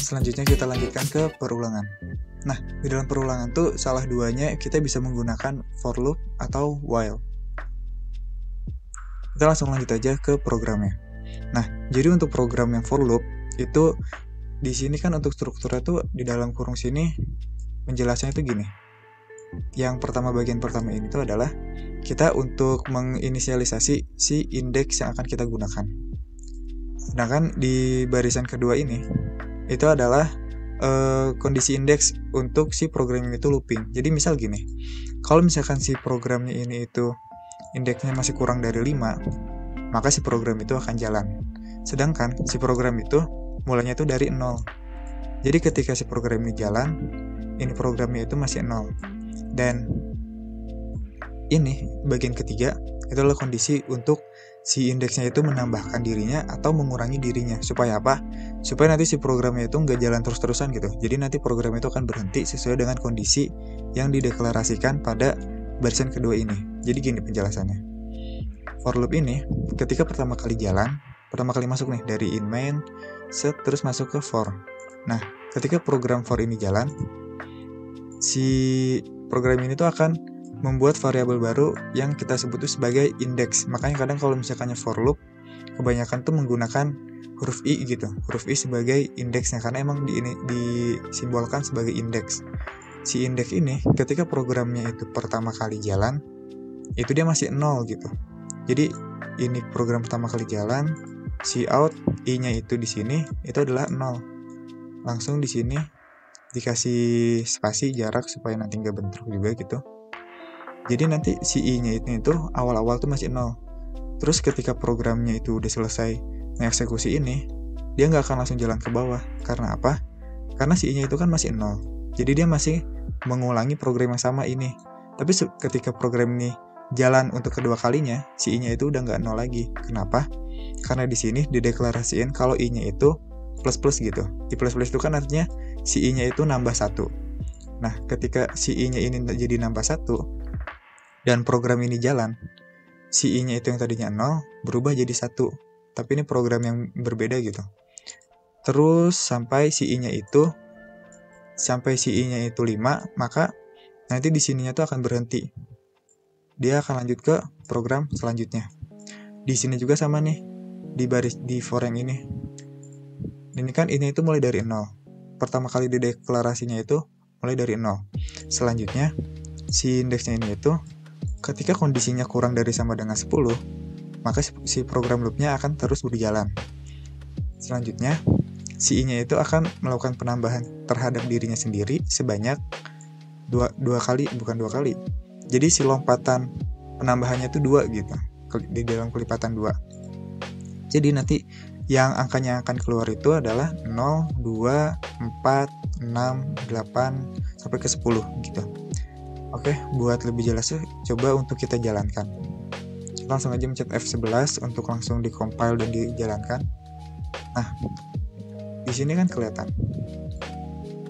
Selanjutnya kita lanjutkan ke perulangan. Nah, di dalam perulangan tuh salah duanya kita bisa menggunakan for loop atau while. Kita langsung lanjut aja ke programnya. Nah, jadi untuk program yang for loop itu di sini kan untuk strukturnya tuh di dalam kurung sini penjelasannya itu gini. Yang pertama, bagian pertama ini tuh adalah kita untuk menginisialisasi si indeks yang akan kita gunakan. Sedangkan di barisan kedua ini itu adalah kondisi indeks untuk si programnya itu looping. Jadi misal gini, kalau misalkan si programnya ini itu indeksnya masih kurang dari 5, maka si program itu akan jalan. Sedangkan si program itu mulanya itu dari 0. Jadi ketika si program ini jalan, ini programnya itu masih 0. Dan ini bagian ketiga, itu adalah kondisi untuk si indeksnya itu menambahkan dirinya atau mengurangi dirinya. Supaya apa? Supaya nanti si programnya itu nggak jalan terus-terusan gitu. Jadi nanti program itu akan berhenti sesuai dengan kondisi yang dideklarasikan pada barisan kedua ini. Jadi gini penjelasannya. For loop ini ketika pertama kali jalan, pertama kali masuk nih dari in main, set terus masuk ke for. Nah, ketika program for ini jalan, si program ini tuh akan membuat variabel baru yang kita sebut sebagai indeks. Makanya kadang kalau misalkannya for loop, kebanyakan tuh menggunakan huruf i gitu. Huruf i sebagai indeksnya karena emang disimbolkan sebagai indeks. Si indeks ini ketika programnya itu pertama kali jalan, itu dia masih 0 gitu. Jadi ini program pertama kali jalan, si out i-nya itu di sini itu adalah 0. Langsung di sini dikasih spasi jarak supaya nanti nggak bentrok juga gitu. Jadi nanti si i-nya itu awal-awal tuh masih 0. Terus ketika programnya itu udah selesai mengeksekusi ini, dia nggak akan langsung jalan ke bawah. Karena apa? Karena si i-nya itu kan masih 0. Jadi dia masih mengulangi program yang sama ini. Tapi ketika program ini jalan untuk kedua kalinya, si i-nya itu udah nggak 0 lagi. Kenapa? Karena di sini dideklarasiin kalau i-nya itu plus-plus gitu. Di plus-plus itu kan artinya si i-nya itu nambah 1. Nah, ketika si i-nya ini jadi nambah 1, dan program ini jalan, si i-nya itu yang tadinya 0 berubah jadi 1. Tapi ini program yang berbeda gitu. Terus sampai si i-nya itu 5, maka nanti di sininya tuh akan berhenti. Dia akan lanjut ke program selanjutnya. Di sini juga sama nih, di for yang ini. Ini kan ini itu mulai dari 0. Pertama kali di deklarasinya itu mulai dari 0. Selanjutnya si indeksnya ini itu ketika kondisinya kurang dari sama dengan 10, maka si program loopnya akan terus berjalan. Selanjutnya, si i-nya itu akan melakukan penambahan terhadap dirinya sendiri sebanyak dua kali. Jadi si lompatan penambahannya itu 2 gitu, di dalam kelipatan 2. Jadi nanti yang angkanya akan keluar itu adalah 0, 2, 4, 6, 8, sampai ke 10 gitu. Oke, buat lebih jelasnya coba untuk kita jalankan. Langsung aja mencet F11 untuk langsung di-compile dan dijalankan. Nah, di sini kan kelihatan.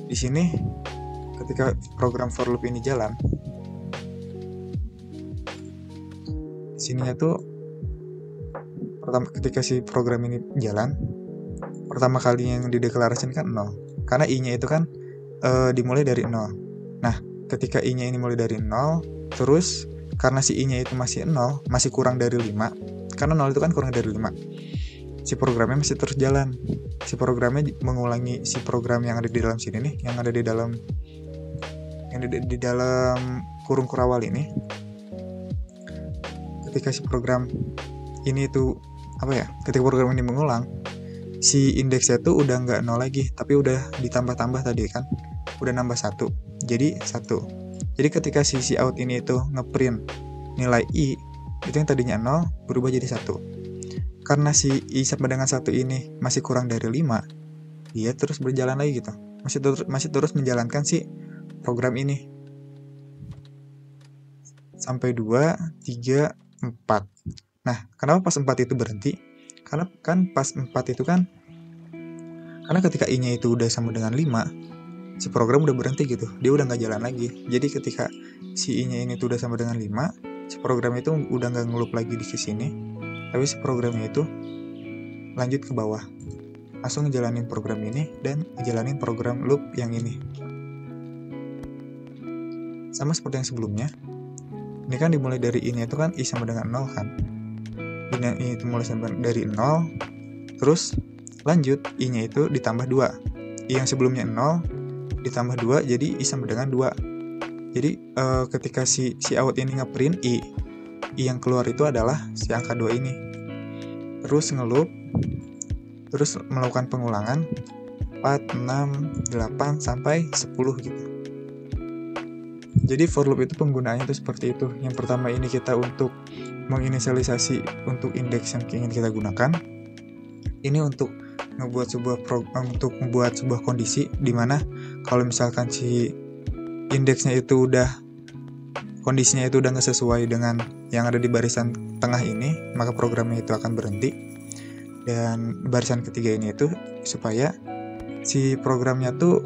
Di sini ketika program for loop ini jalan, di sininya tuh ketika si program ini jalan, pertama kali yang dideklarasikan kan 0. Karena i-nya itu kan dimulai dari 0. Nah, ketika i-nya ini mulai dari 0, terus karena si i-nya itu masih 0, masih kurang dari 5, karena 0 itu kan kurang dari 5, si programnya masih terus jalan. Si programnya mengulangi si program yang ada di dalam sini nih, yang ada di dalam kurung kurawal ini. Ketika si program ini itu ketika program ini mengulang, si indeksnya tuh udah nggak 0 lagi, tapi udah ditambah-tambah tadi kan, udah nambah 1. Jadi 1. Jadi ketika si out ini itu ngeprint nilai I, itu yang tadinya 0 berubah jadi 1. Karena si I sama dengan 1 ini masih kurang dari 5, dia terus berjalan lagi gitu. Masih terus menjalankan si program ini. Sampai 2, 3, 4. Nah, kenapa pas 4 itu berhenti? Karena kan pas 4 itu kan, karena ketika I-nya itu udah sama dengan 5, si program udah berhenti gitu. Dia udah nggak jalan lagi. Jadi ketika si I-nya ini tuh udah sama dengan 5, si program itu udah nggak ngeloop lagi di sini, tapi si programnya itu lanjut ke bawah. Langsung ngejalanin program ini dan ngejalanin program loop yang ini. Sama seperti yang sebelumnya. Ini kan dimulai dari ini itu kan I sama dengan 0 kan. Ini itu mulai dari 0, terus lanjut I-nya itu ditambah 2. I yang sebelumnya 0 ditambah 2 jadi I sama dengan 2. Jadi ketika si out ini ngeprint I yang keluar itu adalah si angka 2 ini. Terus ngeloop, terus melakukan pengulangan 4, 6, 8 sampai 10 gitu. Jadi for loop itu penggunaannya itu seperti itu. Yang pertama ini kita untuk menginisialisasi untuk indeks yang ingin kita gunakan. Ini untuk membuat sebuah kondisi di mana kalau misalkan si indeksnya itu kondisinya itu udah nggak sesuai dengan yang ada di barisan tengah ini, maka programnya itu akan berhenti. Dan barisan ketiga ini itu supaya si programnya tuh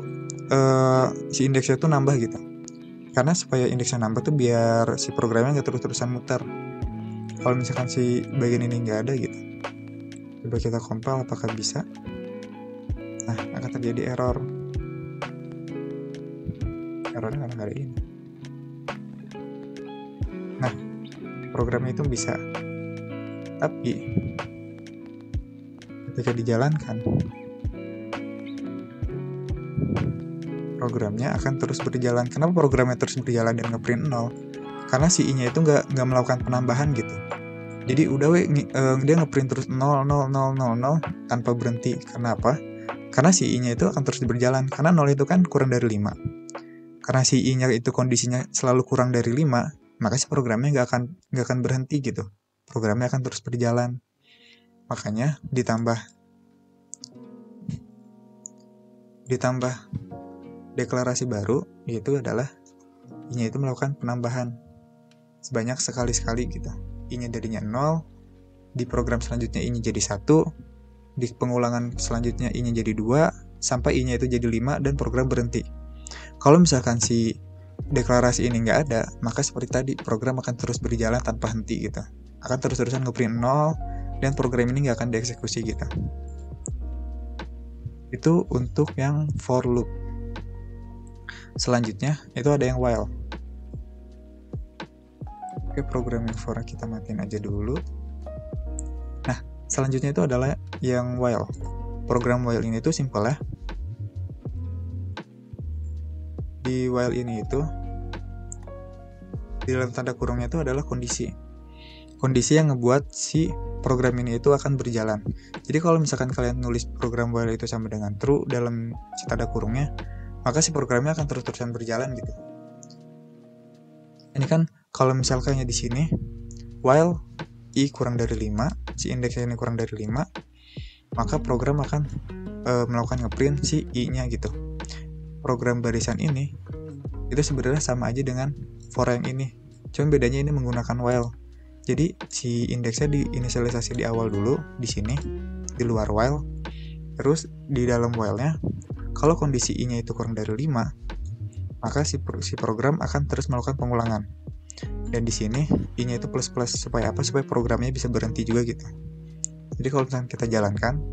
si indeksnya tuh nambah gitu. Karena supaya indeksnya nambah tuh biar si programnya nggak terus-terusan muter. Kalau misalkan si bagian ini nggak ada gitu, coba kita compile apakah bisa. Nah, akan terjadi error. Errornya karena nggak ada ini. Nah, programnya itu bisa, tapi ketika dijalankan, programnya akan terus berjalan. Kenapa programnya terus berjalan dan ngeprint 0? Karena si I-nya itu nggak melakukan penambahan gitu. Jadi udah dia ngeprint terus 0, 0, 0, 0, 0 tanpa berhenti. Karena apa? Karena si I-nya itu akan terus berjalan. Karena 0 itu kan kurang dari 5. Karena si I-nya itu kondisinya selalu kurang dari 5, maka si programnya nggak akan berhenti gitu. Programnya akan terus berjalan. Makanya ditambah deklarasi baru, yaitu adalah I-nya itu melakukan penambahan sebanyak sekali-sekali gitu. I-nya darinya 0, di program selanjutnya I-nya jadi 1, di pengulangan selanjutnya I-nya jadi 2, sampai I-nya itu jadi 5 dan program berhenti. Kalau misalkan si deklarasi ini nggak ada, maka seperti tadi program akan terus berjalan tanpa henti gitu. Akan terus-terusan ngeprint 0 dan program ini nggak akan dieksekusi gitu. Itu untuk yang for loop. Selanjutnya itu ada yang while. Oke, program yang for kita matiin aja dulu. Nah, selanjutnya itu adalah yang while. Program while ini tuh simpel ya. Di while ini itu di dalam tanda kurungnya itu adalah kondisi. Kondisi yang ngebuat si program ini itu akan berjalan. Jadi kalau misalkan kalian nulis program while itu sama dengan true dalam si tanda kurungnya, maka si programnya akan terus-terusan berjalan gitu. Ini kan kalau misalkan di sini while I kurang dari 5, si indeksnya ini kurang dari 5, maka program akan melakukan ngeprint si I-nya gitu. Program barisan ini itu sebenarnya sama aja dengan for yang ini. Cuma bedanya ini menggunakan while. Jadi si indeksnya diinisialisasi di awal dulu di sini di luar while. Terus di dalam while-nya kalau kondisi I-nya itu kurang dari 5, maka si program akan terus melakukan pengulangan. Dan di sini I-nya itu plus supaya apa? Supaya programnya bisa berhenti juga gitu. Jadi kalau misalnya kita jalankan,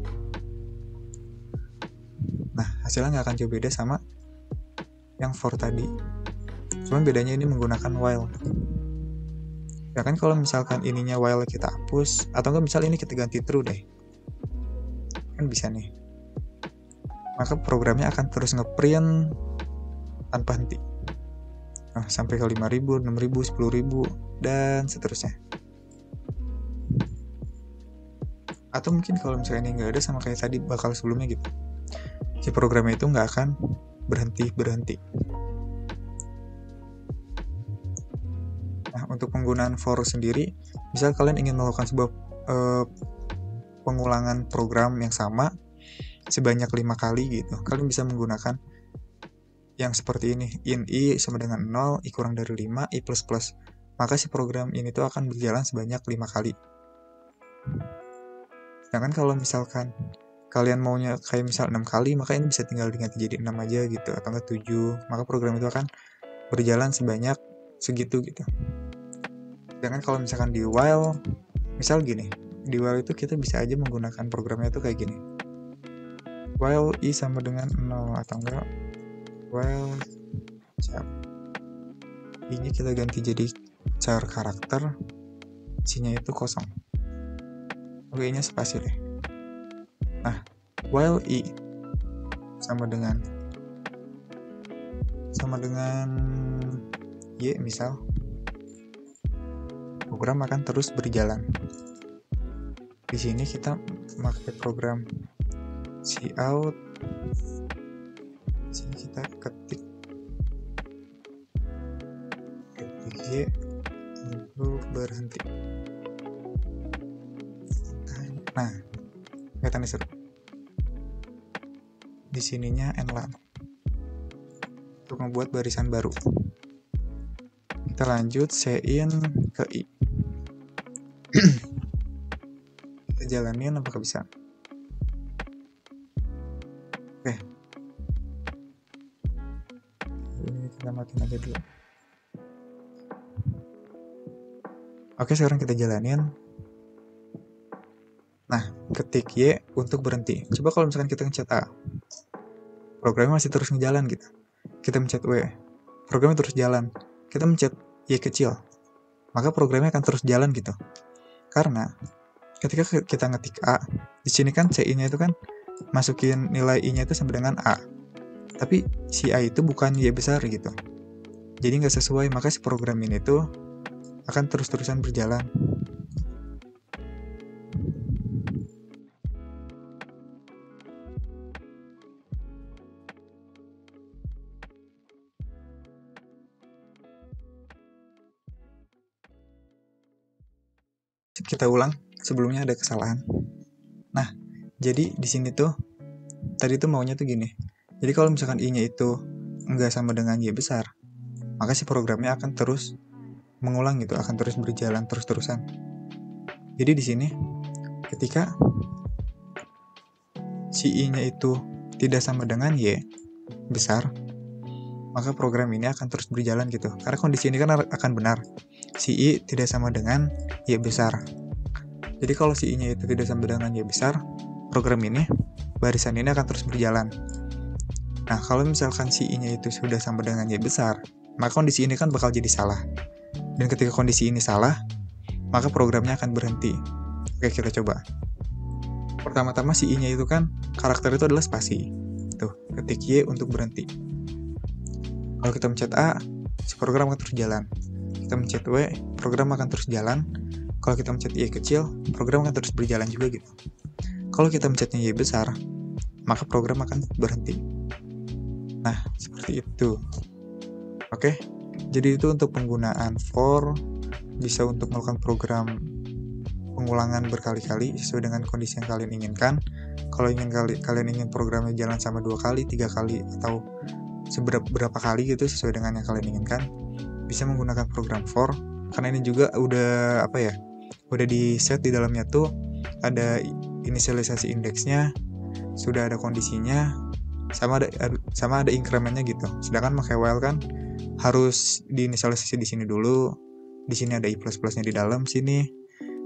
nah hasilnya nggak akan jauh beda sama yang for tadi. Cuman bedanya ini menggunakan while. Ya kan kalau misalkan ininya while kita hapus, atau enggak misal ini kita ganti true deh. Kan bisa nih. Maka programnya akan terus ngeprint tanpa henti. Nah, sampai ke 5.000, 6.000, 10.000, dan seterusnya. Atau mungkin kalau misalnya ini nggak ada sama kayak tadi bakal sebelumnya gitu. Si programnya itu nggak akan berhenti. Nah, untuk penggunaan for sendiri, misal kalian ingin melakukan sebuah pengulangan program yang sama sebanyak 5 kali gitu, kalian bisa menggunakan yang seperti ini, in i sama dengan 0, i kurang dari 5, i plus plus. Maka si program ini tuh akan berjalan sebanyak 5 kali. Sedangkan kalau misalkan kalian maunya kayak misal 6 kali, maka ini bisa tinggal diganti jadi 6 aja gitu, atau enggak 7. Maka program itu akan berjalan sebanyak segitu gitu. Sedangkan kalau misalkan di while, misal gini, di while itu kita bisa aja menggunakan programnya tuh kayak gini. While i sama dengan 0 atau enggak while char. I-nya kita ganti jadi char karakter, C-nya itu kosong. Oke, I-nya spasi deh. Nah, while i sama dengan y misal, program akan terus berjalan. Di sini kita pakai program cout. Di sini kita ketik y untuk berhenti. Nah, kelihatan seru. Di sininya nlan untuk membuat barisan baru. Kita lanjut sein ke i. Kita jalanin apakah bisa? Oke. Ini kita matiin aja dulu. Oke, sekarang kita jalanin. Nah, ketik Y untuk berhenti. Coba kalau misalkan kita ngecat A, programnya masih terus ngejalan gitu. Kita mencet W, programnya terus jalan. Kita mencet Y kecil, maka programnya akan terus jalan gitu. Karena ketika kita ngetik A, di sini kan CI-nya itu kan masukin nilai I-nya itu sama dengan A. Tapi si A itu bukan Y besar gitu. Jadi nggak sesuai, maka si program ini tuh akan terus-terusan berjalan. Kita ulang, sebelumnya ada kesalahan. Nah, jadi di sini tuh tadi tuh maunya tuh gini. Jadi kalau misalkan I-nya itu enggak sama dengan Y besar, maka si programnya akan terus mengulang gitu, akan terus berjalan terus-terusan. Jadi di sini ketika si I-nya itu tidak sama dengan Y besar, maka program ini akan terus berjalan gitu. Karena kondisi ini kan akan benar. Si I tidak sama dengan Y besar. Jadi kalau si I-nya itu tidak sama dengan Y besar, program ini, barisan ini akan terus berjalan. Nah, kalau misalkan si I-nya itu sudah sama dengan Y besar, maka kondisi ini kan bakal jadi salah. Dan ketika kondisi ini salah, maka programnya akan berhenti. Oke, kita coba. Pertama-tama si I-nya itu kan, karakter itu adalah spasi. Tuh, ketik Y untuk berhenti. Kalau kita mencet A, si program akan terus jalan. Kita mencet W, program akan terus jalan. Kalau kita mencet Y kecil, program akan terus berjalan juga gitu. Kalau kita mencetnya Y besar, maka program akan berhenti. Nah, seperti itu. Oke, jadi itu untuk penggunaan for, bisa untuk melakukan program pengulangan berkali-kali sesuai dengan kondisi yang kalian inginkan. Kalau kalian ingin programnya jalan sama 2 kali, 3 kali, atau berapa kali gitu sesuai dengan yang kalian inginkan, bisa menggunakan program for. Karena ini juga udah udah di set di dalamnya tuh ada inisialisasi indeksnya, sudah ada kondisinya, sama ada incrementnya gitu. Sedangkan pakai while kan harus diinisialisasi di sini dulu. Di sini ada i plus-plusnya di dalam sini.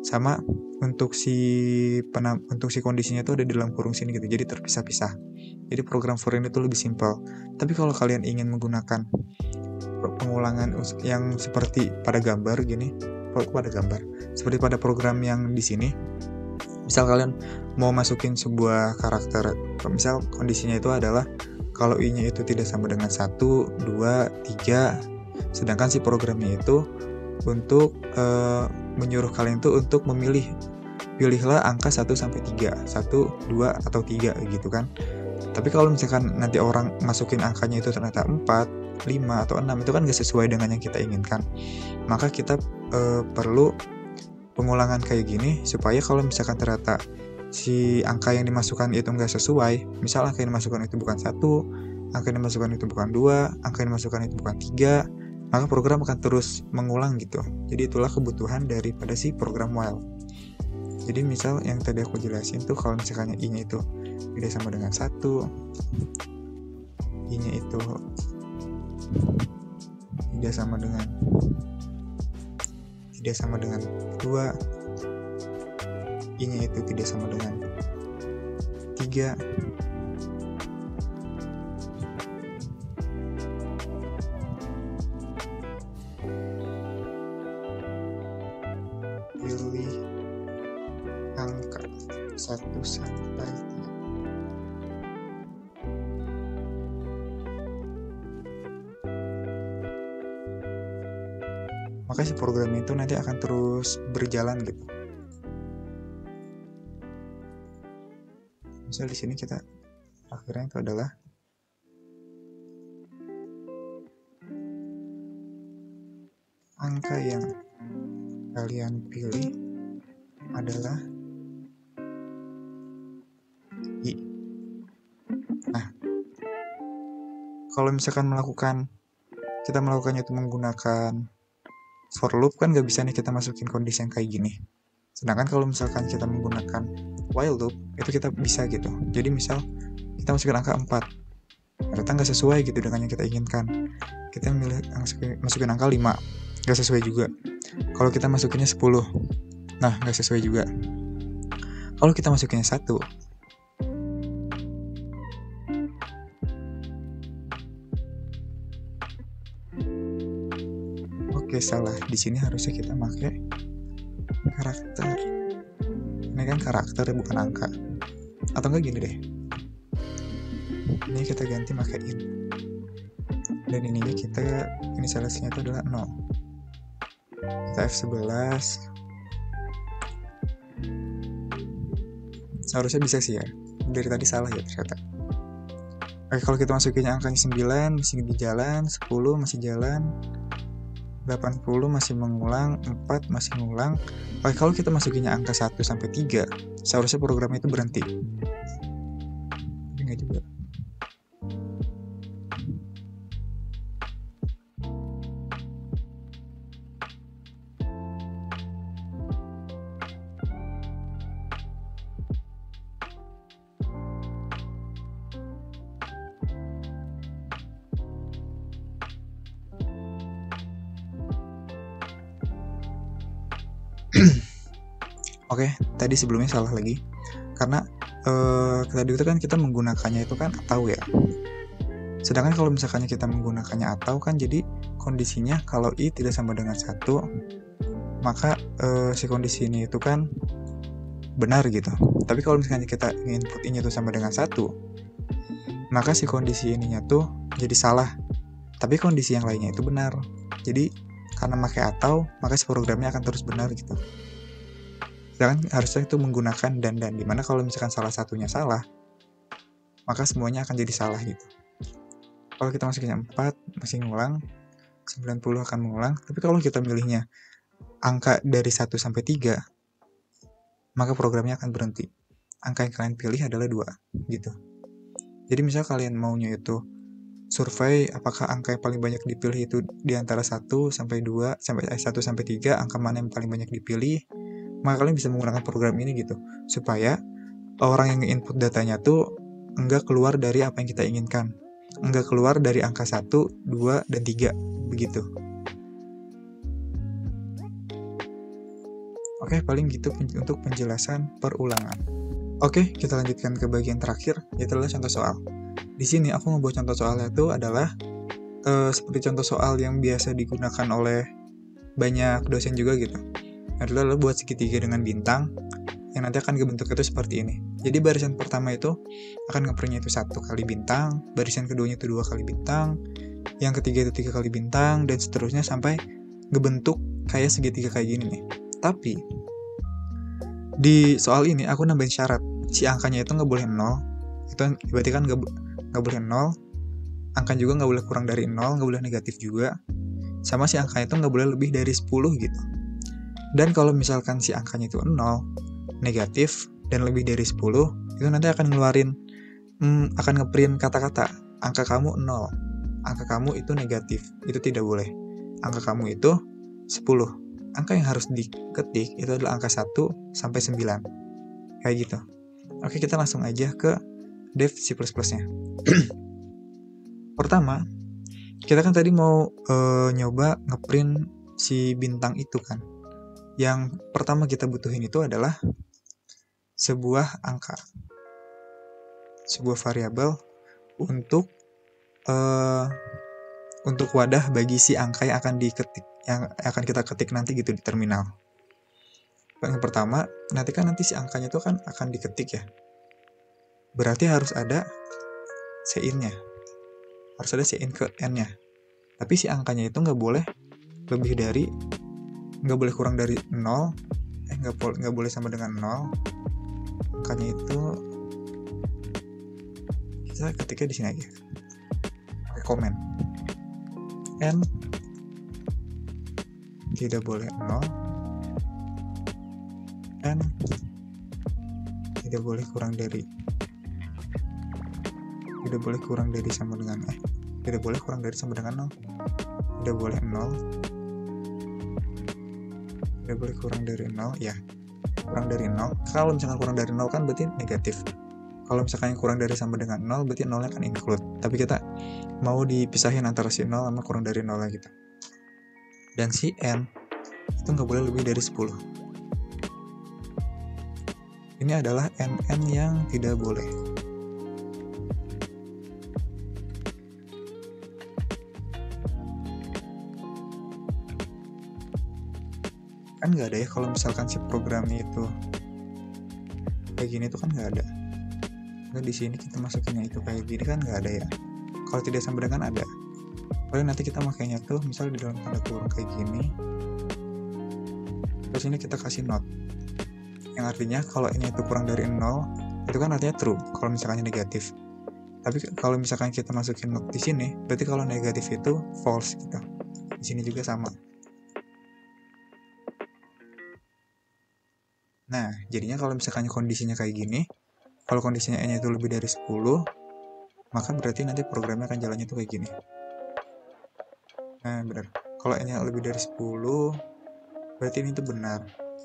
Sama untuk si kondisinya tuh ada di dalam kurung sini gitu. Jadi terpisah-pisah. Jadi program for ini tuh lebih simpel. Tapi kalau kalian ingin menggunakan pengulangan yang seperti pada gambar gini, seperti pada program yang di sini, misal kalian mau masukin sebuah karakter, misal kondisinya itu adalah kalau I-nya itu tidak sama dengan 1, 2, 3, sedangkan si programnya itu untuk menyuruh kalian tuh untuk pilihlah angka 1-3, 1, 2, atau 3 gitu kan. Tapi kalau misalkan nanti orang masukin angkanya itu ternyata 4, 5 atau 6 itu kan gak sesuai dengan yang kita inginkan. Maka kita perlu pengulangan kayak gini supaya kalau misalkan ternyata si angka yang dimasukkan itu nggak sesuai, misal angka yang dimasukkan itu bukan 1, angka yang dimasukkan itu bukan 2, angka yang dimasukkan itu bukan 3, maka program akan terus mengulang gitu. Jadi itulah kebutuhan daripada si program while. Jadi misal yang tadi aku jelasin tuh kalau misalkan i-nya itu tidak sama dengan 1, i-nya itu tidak sama dengan 2, i-nya itu tidak sama dengan 3, pilih angka 1 sampai 3. Maka si program itu nanti akan terus berjalan gitu. Misal di sini kita akhirnya itu adalah angka yang kalian pilih adalah i. Nah, kalau misalkan kita melakukannya itu menggunakan for loop kan nggak bisa nih kita masukin kondisi yang kayak gini. Sedangkan kalau misalkan kita menggunakan while loop itu kita bisa gitu. Jadi misal kita masukin angka 4, ternyata nggak sesuai gitu dengan yang kita inginkan. Kita masukin angka 5, nggak sesuai juga. Kalau kita masukinnya 10, nah nggak sesuai juga. Kalau kita masukinnya 1, oke, salah. Di sini harusnya kita pakai karakter. Ini kan karakter bukan angka. Atau enggak gini deh. Ini kita ganti pakai int. Dan ininya kita inisialisasinya itu adalah 0. Kita F11. Seharusnya bisa sih ya. Dari tadi salah ya ternyata. Oke, kalau kita masukinnya angkanya 9 masih di jalan, 10 masih jalan, 80 masih mengulang, 4 masih mengulang. Oke, kalau kita masukinnya angka 1 sampai 3, seharusnya program itu berhenti. Tapi enggak juga. Oke, tadi sebelumnya salah lagi. Karena tadi itu kan kita menggunakannya itu kan atau ya. Sedangkan kalau misalkan kita menggunakannya atau kan jadi kondisinya kalau i tidak sama dengan 1, maka si kondisi ini itu kan benar gitu. Tapi kalau misalkan kita input i-nya itu sama dengan 1, maka si kondisi ininya tuh jadi salah. Tapi kondisi yang lainnya itu benar. Jadi karena pakai atau, maka si programnya akan terus benar gitu. Sedangkan harusnya itu menggunakan dan, dimana kalau misalkan salah satunya salah, maka semuanya akan jadi salah gitu. Kalau kita masukinnya 4, masih ngulang, 90 akan mengulang, tapi kalau kita milihnya angka dari 1 sampai 3, maka programnya akan berhenti. Angka yang kalian pilih adalah 2, gitu. Jadi misal kalian maunya itu survei apakah angka yang paling banyak dipilih itu di antara 1 sampai 2, sampai 1 sampai 3, angka mana yang paling banyak dipilih, maka kalian bisa menggunakan program ini gitu, supaya orang yang nge-input datanya tuh enggak keluar dari apa yang kita inginkan, enggak keluar dari angka 1, 2, dan 3, begitu. Oke, paling gitu untuk penjelasan perulangan. Oke, kita lanjutkan ke bagian terakhir, yaitu adalah contoh soal. Di sini aku membuat contoh soalnya itu adalah seperti contoh soal yang biasa digunakan oleh banyak dosen juga gitu. Adalah buat segitiga dengan bintang yang nanti akan kebentuk itu seperti ini. Jadi barisan pertama itu akan ngeprintnya itu 1 kali bintang, barisan keduanya itu 2 kali bintang, yang ketiga itu 3 kali bintang, dan seterusnya sampai ngebentuk kayak segitiga kayak gini nih. Tapi di soal ini aku nambahin syarat, si angkanya itu nggak boleh 0, itu berarti kan nggak boleh 0, angka juga nggak boleh kurang dari 0, nggak boleh negatif juga. Sama si angkanya itu nggak boleh lebih dari 10 gitu. Dan kalau misalkan si angkanya itu 0, negatif, dan lebih dari 10, itu nanti akan ngeluarin, akan ngeprint kata-kata, angka kamu 0, angka kamu itu negatif, itu tidak boleh. Angka kamu itu 10. Angka yang harus diketik itu adalah angka 1 sampai 9. Kayak gitu. Oke, kita langsung aja ke dev C++-nya. Pertama, kita kan tadi mau nyoba ngeprint si bintang itu kan. Yang pertama kita butuhin itu adalah sebuah angka, sebuah variabel untuk wadah bagi si angka yang akan diketik, yang akan kita ketik nanti gitu di terminal. Yang pertama, nanti si angkanya itu kan akan diketik ya. Berarti harus ada CIN-nya. Harus ada CIN ke N-nya. Tapi si angkanya itu nggak boleh kurang dari 0. Nggak boleh sama dengan 0. Angkanya itu kita ketiknya di sini aja. Pakai komen. N tidak boleh 0. N tidak boleh kurang dari sama dengan tidak boleh kurang dari sama dengan 0. Tidak boleh 0. Tidak boleh kurang dari 0 ya. Kurang dari 0. Kalau misalkan kurang dari 0 kan berarti negatif. Kalau misalkan kurang dari sama dengan 0 berarti 0-nya akan include. Tapi kita mau dipisahin antara si 0 sama kurang dari 0 gitu. Dan si N itu nggak boleh lebih dari 10. Ini adalah NN yang tidak boleh. Kan nggak ada ya kalau misalkan si programnya itu kayak gini tuh kan nggak ada. Nah, di sini kita masukinnya itu kayak gini kan nggak ada ya. Kalau tidak sama dengan ada. Paling nanti kita makainya tuh misal di dalam tanda kurung kayak gini. Terus ini kita kasih not. Yang artinya kalau n itu kurang dari 0, itu kan artinya true kalau misalkannya negatif. Tapi kalau misalkan kita masukin not di sini, berarti kalau negatif itu false gitu. Di sini juga sama. Nah, jadinya kalau misalkan kondisinya kayak gini, kalau kondisinya n itu lebih dari 10, maka berarti nanti programnya akan jalannya tuh kayak gini. Nah, benar. Kalau n-nya lebih dari 10, berarti ini tuh benar.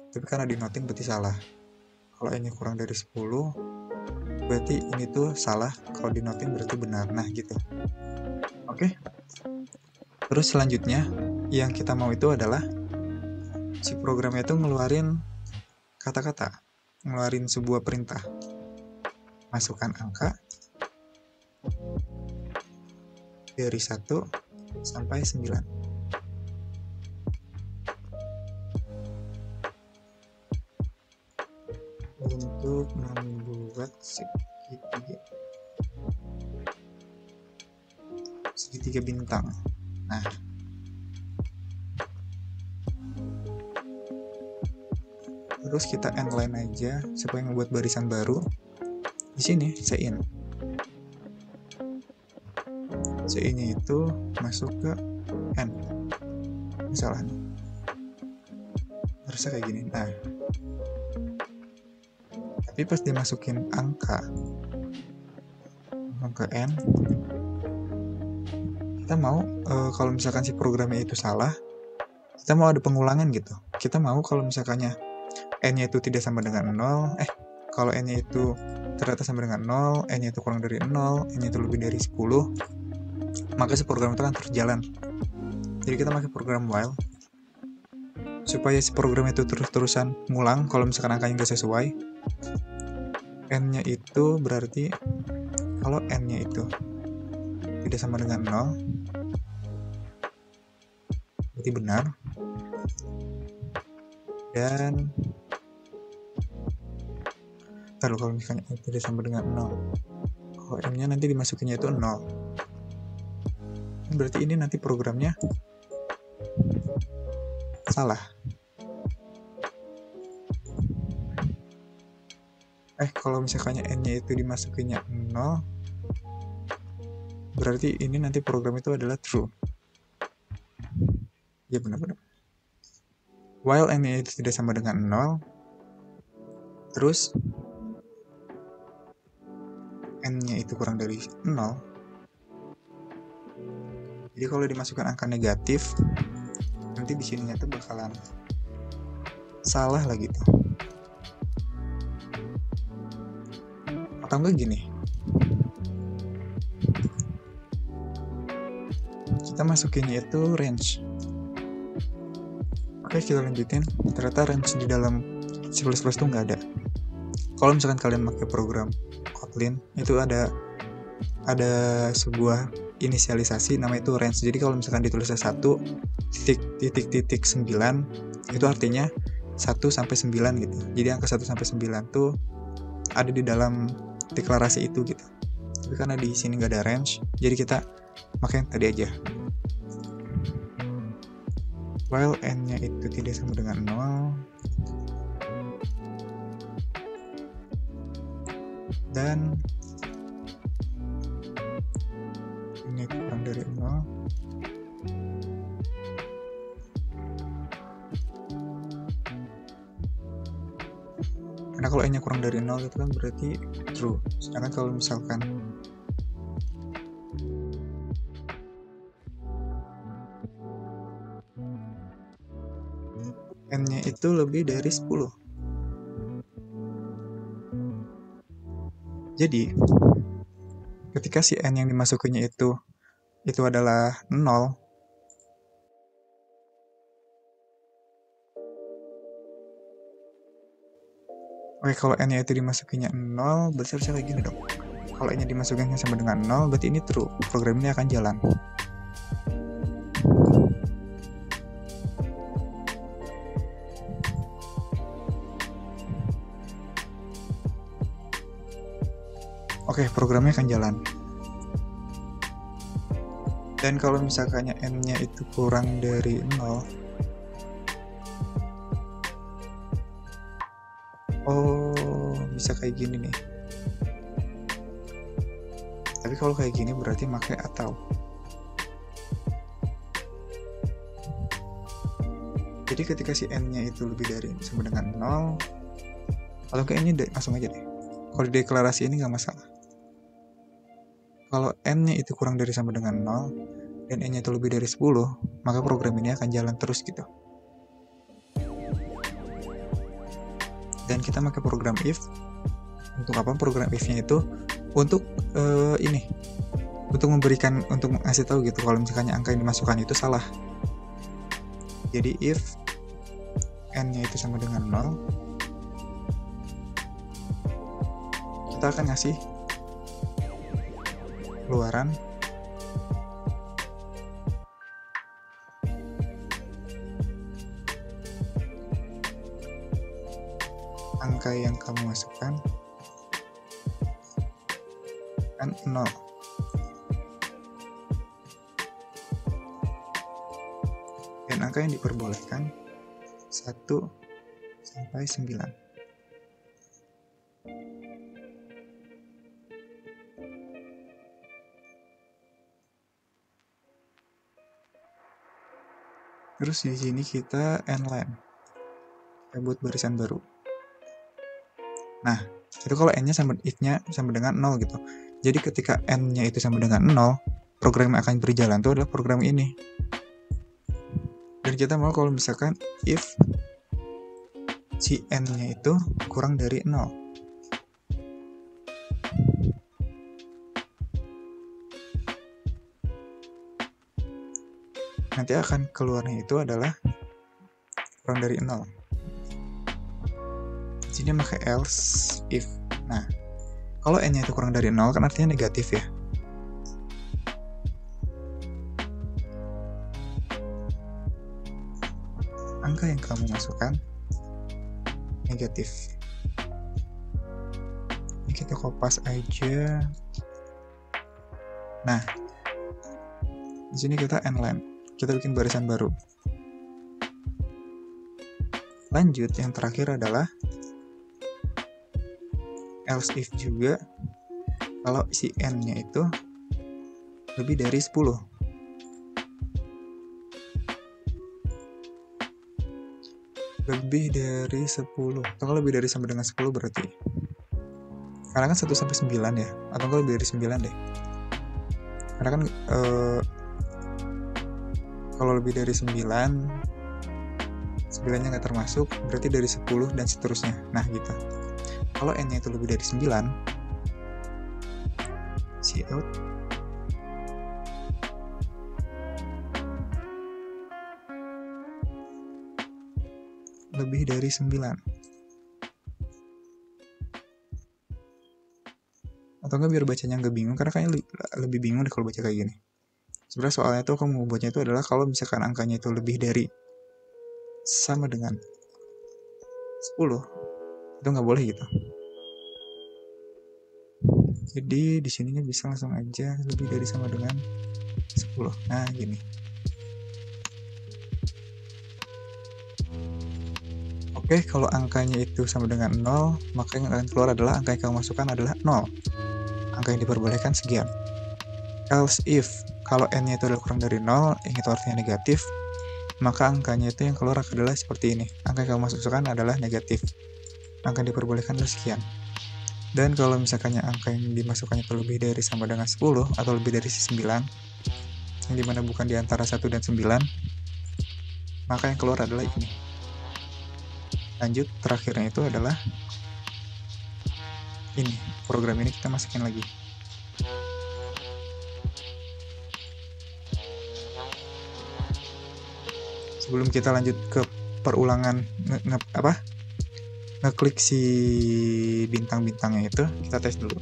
Tapi karena di noting berarti salah. Kalau n-nya kurang dari 10, berarti ini tuh salah. Kalau di noting berarti benar. Nah, gitu. Oke. Terus selanjutnya, yang kita mau itu adalah si programnya itu ngeluarin kata-kata, ngeluarin sebuah perintah. Masukkan angka dari 1 sampai 9. Untuk membuat segitiga bintang. Nah, terus kita end-line aja supaya membuat barisan baru. Di sini CIN. CIN-nya itu masuk ke N. Misalnya harusnya kayak gini. Nah, tapi pas dimasukin angka ke N, kita mau kalau misalkan si programnya itu salah, kita mau ada pengulangan gitu. Kita mau kalau misalkannya N-nya itu tidak sama dengan 0, kalau N-nya itu ternyata sama dengan 0, N-nya itu kurang dari 0, N-nya itu lebih dari 10, maka si program itu akan terus jalan. Jadi kita pakai program while supaya si program itu terus-terusan ngulang. Kalau misalkan angkanya nggak sesuai, N-nya itu berarti kalau N-nya itu tidak sama dengan 0, berarti benar. Dan kalau misalnya N tidak sama dengan 0, kalau N-nya nanti dimasukinnya itu 0, berarti ini nanti programnya salah. Kalau misalkannya N-nya itu dimasukinnya 0, berarti ini nanti program itu adalah true. Ya benar-benar. While n-nya itu tidak sama dengan 0, terus n-nya itu kurang dari 0. Jadi kalau dimasukkan angka negatif, nanti di sininya tuh bakalan salah lah gitu. Atau enggak gini, kita masukinnya itu range. Oke, kita lanjutin. Ternyata range di dalam C++ itu nggak ada. Kalau misalkan kalian pakai program Kotlin, itu ada sebuah inisialisasi namanya itu range. Jadi kalau misalkan ditulisnya 1.9, itu artinya 1 sampai 9 gitu. Jadi angka 1 sampai 9 tuh ada di dalam deklarasi itu gitu. Tapi karena di sini nggak ada range, jadi kita pakai yang tadi aja. While n-nya itu tidak sama dengan 0, dan ini kurang dari 0, karena kalau n-nya kurang dari 0 itu kan berarti true. Sedangkan kalau misalkan n-nya itu lebih dari 10, jadi ketika si n yang dimasukinya itu adalah 0, oke, kalau n-nya itu dimasukinya 0, berarti harusnya kayak gini dong. Kalau n-nya dimasukinnya sama dengan 0, berarti ini true. Program ini akan jalan. Oke, programnya akan jalan. Dan kalau misalkannya n-nya itu kurang dari 0, oh, bisa kayak gini nih. Tapi kalau kayak gini berarti pakai atau. Jadi ketika si n-nya itu lebih dari sama dengan 0, atau kayaknya langsung aja deh. Kalau di deklarasi ini nggak masalah. Kalau n-nya itu kurang dari sama dengan 0, dan n-nya itu lebih dari 10, maka program ini akan jalan terus gitu. Dan kita pakai program if. Untuk apa program if-nya itu? Untuk untuk ngasih tahu gitu kalau misalnya angka yang dimasukkan itu salah. Jadi if n-nya itu sama dengan 0, kita akan ngasih keluaran angka yang kamu masukkan kan 0. Dan angka yang diperbolehkan 1 sampai 9. Terus di sini kita n-line, kita buat barisan baru. Nah, itu kalau n-nya sama if-nya sama dengan 0 gitu. Jadi ketika n-nya itu sama dengan 0, program yang akan berjalan itu adalah program ini. Dan kita mau kalau misalkan if si n-nya itu kurang dari 0. Nanti akan keluarnya itu adalah kurang dari 0. Di sini pakai else if. Nah, kalau n-nya itu kurang dari 0 kan artinya negatif ya. Angka yang kamu masukkan negatif. Ini kita kopas aja. Nah, di sini kita n-line. Kita bikin barisan baru. Lanjut, yang terakhir adalah else if juga kalau si n-nya itu lebih dari 10. Lebih dari 10. Atau lebih dari sama dengan 10 berarti. Karena kan 1 sampai 9 ya. Atau enggak lebih dari 9 deh. Karena kan kalau lebih dari 9, 9-nya nggak termasuk, berarti dari 10 dan seterusnya. Nah gitu. Kalau n-nya itu lebih dari 9, cout lebih dari 9. Atau enggak biar bacanya nggak bingung, karena kayaknya lebih bingung deh kalau baca kayak gini. Sebenarnya soalnya tuh aku mau buatnya itu adalah kalau misalkan angkanya itu lebih dari sama dengan 10, itu nggak boleh gitu. Jadi di sininya bisa langsung aja lebih dari sama dengan 10. Nah gini. Oke, kalau angkanya itu sama dengan 0, maka yang akan keluar adalah angka yang kamu masukkan adalah 0. Angka yang diperbolehkan sekian. Else if, kalau n-nya itu adalah kurang dari 0, yang itu artinya negatif, maka angkanya itu yang keluar adalah seperti ini. Angka yang kamu masukkan adalah negatif. Angka yang diperbolehkan adalah sekian. Dan kalau misalkannya angka yang dimasukkan itu lebih dari sama dengan 10, atau lebih dari 9, yang dimana bukan di antara 1 dan 9, maka yang keluar adalah ini. Lanjut, terakhirnya itu adalah ini. Program ini kita masukin lagi. Sebelum kita lanjut ke perulangan ngeklik si bintang-bintangnya itu, kita tes dulu.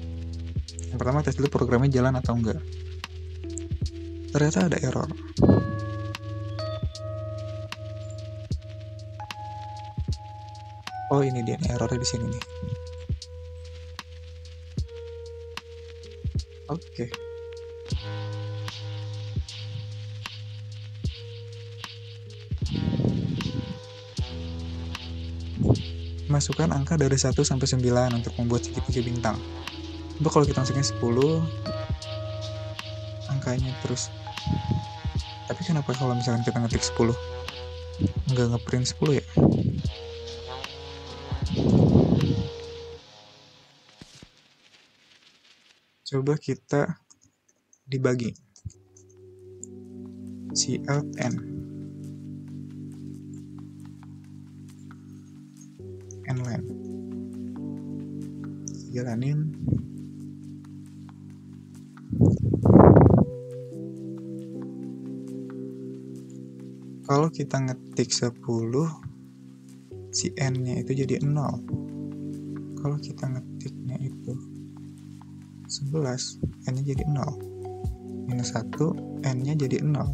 Yang pertama tes dulu programnya jalan atau enggak. Ternyata ada error. Oh ini dia nih, errornya di sini nih. Oke. Masukkan angka dari 1 sampai 9 untuk membuat segitiga bintang. Coba kalau kita masukin 10, angkanya terus. Tapi kenapa kalau misalkan kita ngetik 10 nggak ngeprint 10 ya? Coba kita dibagi. Cout n line. Jalanin. Kalau kita ngetik 10, si n-nya itu jadi 0. Kalau kita ngetiknya itu 11, n-nya jadi 0. Minus 1, n-nya jadi 0.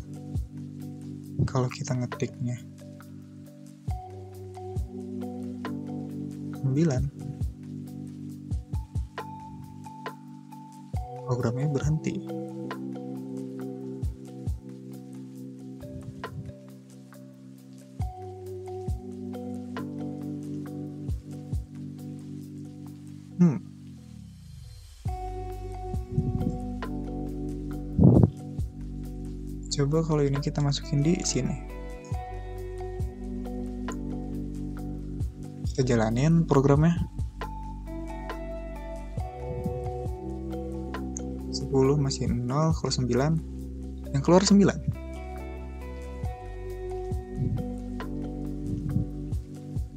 Kalau kita ngetiknya 9, programnya berhenti. Coba kalau ini kita masukin di sini. Kita jalanin programnya. 10 masih 0, kalau 9, yang keluar 9.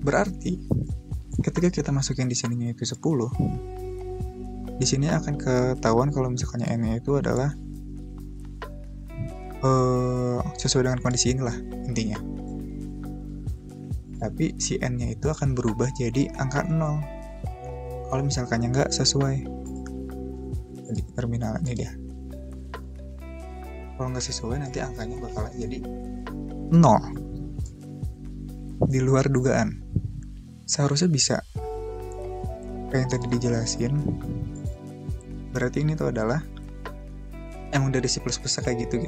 Berarti ketika kita masukin di sininya itu 10, di sini akan ketahuan kalau misalkannya n-nya itu adalah sesuai dengan kondisi inilah intinya. Tapi si n-nya itu akan berubah jadi angka 0 kalau misalkannya nggak sesuai. Jadi terminal ini dia. Kalau nggak sesuai nanti angkanya bakal jadi 0. Di luar dugaan. Seharusnya bisa kayak yang tadi dijelasin. Berarti ini tuh adalah emang dari C++ kayak gitu.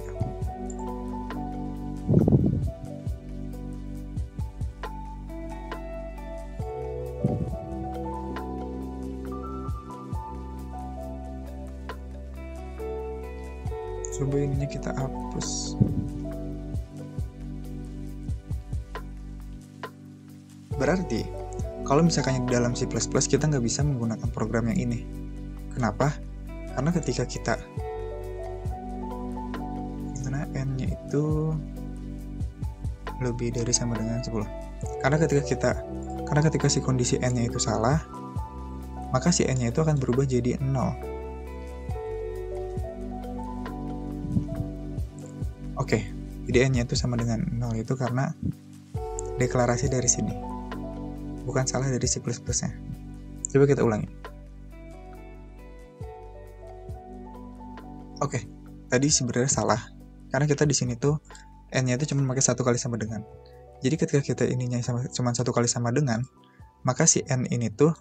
Coba ininya kita hapus. Berarti kalau misalkan di dalam C++ kita nggak bisa menggunakan program yang ini. Kenapa? Karena ketika kita n-nya itu lebih dari sama dengan 10. Karena ketika si kondisi n-nya itu salah, maka si n-nya itu akan berubah jadi 0. Oke, jadi n-nya itu sama dengan 0 itu karena deklarasi dari sini. Bukan salah dari C++-nya. Coba kita ulangi. Oke, tadi sebenarnya salah. Karena kita di sini tuh n-nya itu cuma pakai 1 kali sama dengan. Jadi ketika kita ininya cuma 1 kali sama dengan, maka si n ini tuh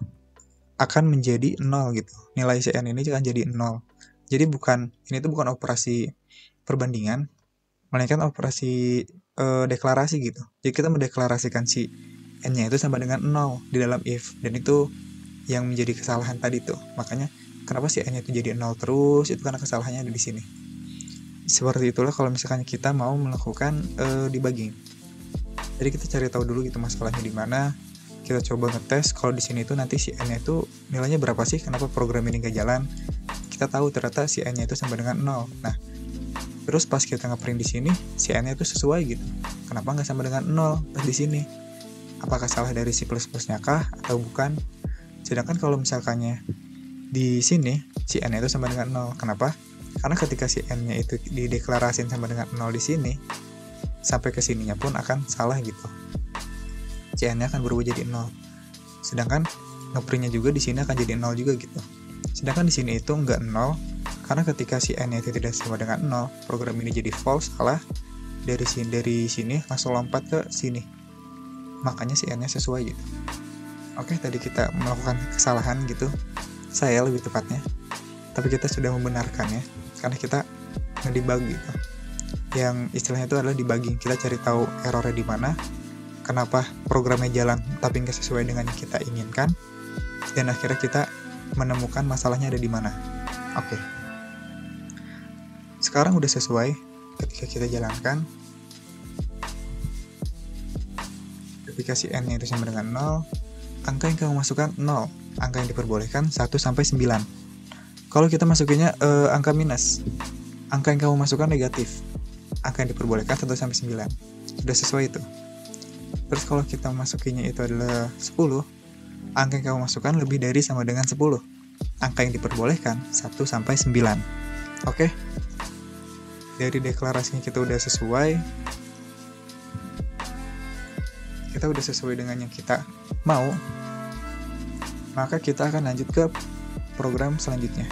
akan menjadi 0 gitu. Nilai si n ini akan jadi 0. Jadi ini tuh bukan operasi perbandingan, melainkan operasi deklarasi gitu. Jadi kita mendeklarasikan si n-nya itu sama dengan 0 di dalam if, dan itu yang menjadi kesalahan tadi tuh. Makanya kenapa si n-nya itu jadi 0 terus, itu karena kesalahannya ada di sini. Seperti itulah kalau misalkan kita mau melakukan debugging. Jadi kita cari tahu dulu gitu masalahnya di mana. Kita coba ngetes kalau di sini itu nanti si n-nya itu nilainya berapa sih, kenapa program ini nggak jalan. Kita tahu ternyata si n-nya itu sama dengan 0. Nah, terus pas kita ngeprint di sini, si n-nya itu sesuai gitu. Kenapa nggak sama dengan 0 pas di sini? Apakah salah dari C++-nya kah atau bukan? Sedangkan kalau misalkannya di sini si n-nya itu sama dengan 0. Kenapa? Karena ketika si n-nya itu dideklarasikan sama dengan 0 di sini, sampai ke sininya pun akan salah gitu. Si n-nya akan berubah jadi 0. Sedangkan ngeprintnya juga di sini akan jadi 0 juga gitu. Sedangkan di sini itu nggak 0, karena ketika si n-nya itu tidak sama dengan 0, program ini jadi false, salah. Dari sini langsung lompat ke sini. Makanya si n-nya sesuai gitu. Oke, tadi kita melakukan kesalahan gitu. Saya lebih tepatnya. Tapi kita sudah membenarkannya karena kita ngedebug gitu. Yang istilahnya itu adalah debugging. Kita cari tahu errornya di mana, kenapa programnya jalan tapi nggak sesuai dengan yang kita inginkan, dan akhirnya kita menemukan masalahnya ada di mana. Oke. Sekarang udah sesuai ketika kita jalankan. Ketika si n-nya itu sama dengan 0, angka yang kamu masukkan 0, angka yang diperbolehkan 1 sampai 9. Kalau kita masukinnya angka minus, angka yang kamu masukkan negatif, angka yang diperbolehkan 1 sampai 9. Sudah sesuai itu. Terus kalau kita masukinnya itu adalah 10, angka yang kamu masukkan lebih dari sama dengan 10. Angka yang diperbolehkan 1 sampai 9. Oke? Dari deklarasinya kita udah sesuai. Kita udah sesuai dengan yang kita mau. Maka kita akan lanjut ke program selanjutnya.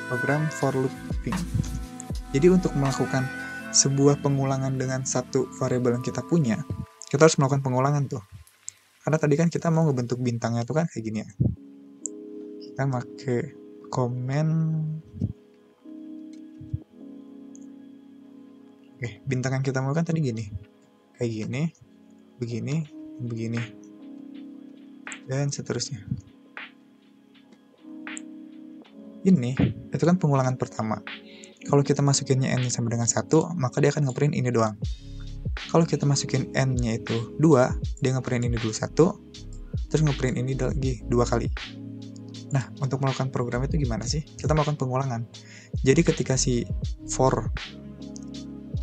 Program for looping. Jadi untuk melakukan sebuah pengulangan dengan satu variabel yang kita punya, kita harus melakukan pengulangan tuh. Karena tadi kan kita mau ngebentuk bintangnya tuh kan kayak gini ya. Kita pakai komen. Oke, bintang yang kita mau kan tadi gini. Kayak gini, begini, begini. Dan seterusnya. Ini, itu kan pengulangan pertama. Kalau kita masukinnya n sama dengan 1, maka dia akan ngeprint ini doang. Kalau kita masukin n-nya itu 2, dia ngeprint ini dulu 1, terus ngeprint ini lagi 2 kali. Nah, untuk melakukan program itu gimana sih? Kita melakukan pengulangan. Jadi ketika si for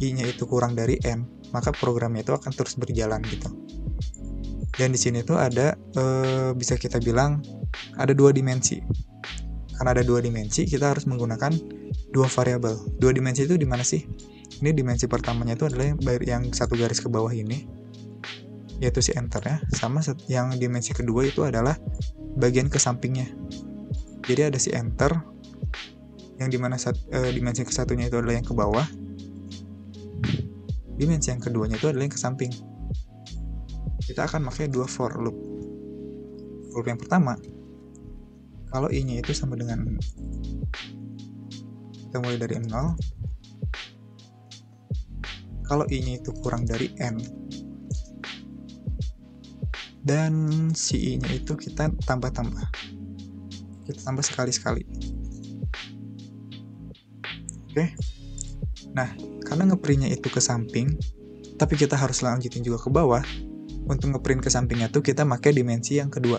i-nya itu kurang dari n, maka programnya itu akan terus berjalan gitu. Dan di sini tuh ada, bisa kita bilang, ada 2 dimensi. Karena ada 2 dimensi, kita harus menggunakan 2 variabel. 2 dimensi itu di mana sih? Ini dimensi pertamanya itu adalah yang satu garis ke bawah ini, yaitu si enternya, sama yang dimensi kedua itu adalah bagian ke sampingnya. Jadi ada si enter, yang dimana dimensi ke satunya itu adalah yang ke bawah, dimensi yang keduanya itu adalah yang ke samping. Kita akan pakai 2 for loop. For loop yang pertama, kalau i-nya itu sama dengan, kita mulai dari 0, kalau i-nya itu kurang dari n, dan si i-nya itu kita tambah-tambah, kita tambah sekali-sekali. Oke. Nah, karena ngeprintnya itu ke samping, tapi kita harus lanjutin juga ke bawah. Untuk ngeprint ke sampingnya tuh kita pakai dimensi yang kedua,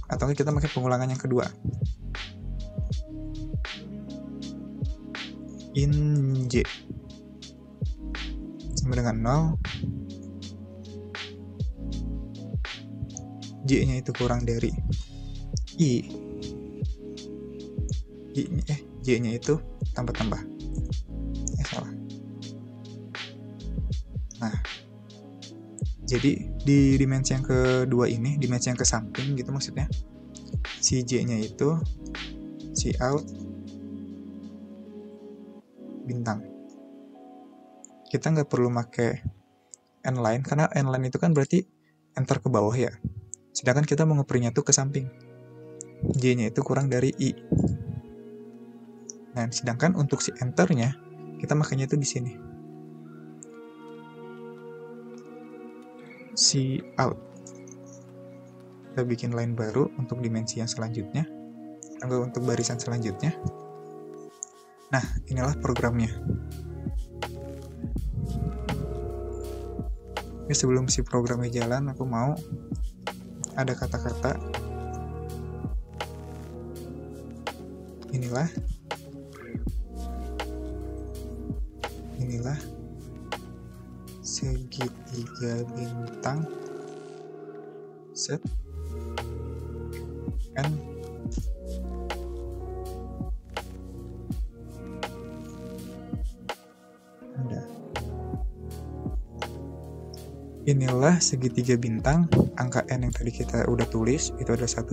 atau kita pakai pengulangan yang kedua. In J sama dengan 0, J-nya itu kurang dari I, J-nya itu tambah-tambah. Salah. Nah, jadi di dimensi yang kedua ini, dimensi yang ke samping gitu maksudnya, si J-nya itu si out bintang. Kita nggak perlu pakai n-line, karena n-line itu kan berarti enter ke bawah ya. Sedangkan kita mau ngeprintnya tuh ke samping. J-nya itu kurang dari I. Nah, sedangkan untuk si enternya, kita makanya itu di sini. Si out. Kita bikin line baru untuk dimensi yang selanjutnya, atau untuk barisan selanjutnya. Nah, inilah programnya. Oke, sebelum si programnya jalan, aku mau ada kata-kata. Inilah segitiga bintang set n Anda. Inilah segitiga bintang, angka n yang tadi kita udah tulis, itu ada 1-9.